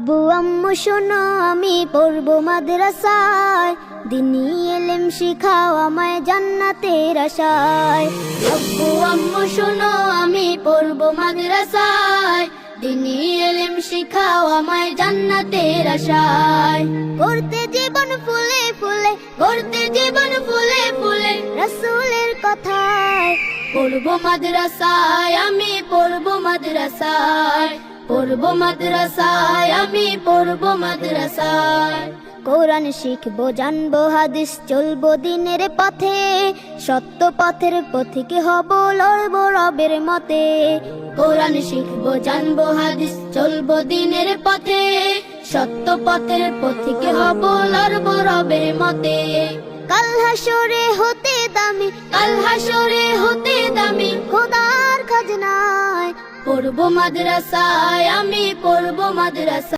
আব্বু আম্মু শোনো আমি পড়বো মাদ্রাসায়, দিনী ইলম শিখাও আমায় জান্নাতের আশায়। আব্বু আম্মু শোনো আমি পড়বো মাদ্রাসায়, দিনী ইলম শিখাও আমায় জান্নাতের আশায়। করতে জীবন ফুলে ফুলে, করতে জীবন ফুলে ফুলে রাসূলের কথায়। পড়বো মাদ্রাসায় আমি পড়বো মাদ্রাসায়, পড়বো মাদ্রাসায় আমি পড়বো মাদ্রাসায়। কোরআন শিখবো জানবো হাদিস চলবো দিনের পথে, সত্য পথের পথিক হব লড়বো রবের মতে। কোরআন শিখবো জানবো হাদিস চলবো দিনের পথে, সত্য পথের পথিক হব লড়বো রবের মতে। কাল হাসরে হতে দামি, কাল হাসরে হতে দামি খোদার খাজনায়। পড়বো মাদ্রাসায় আমি পড়বো মাদ্রাসায়।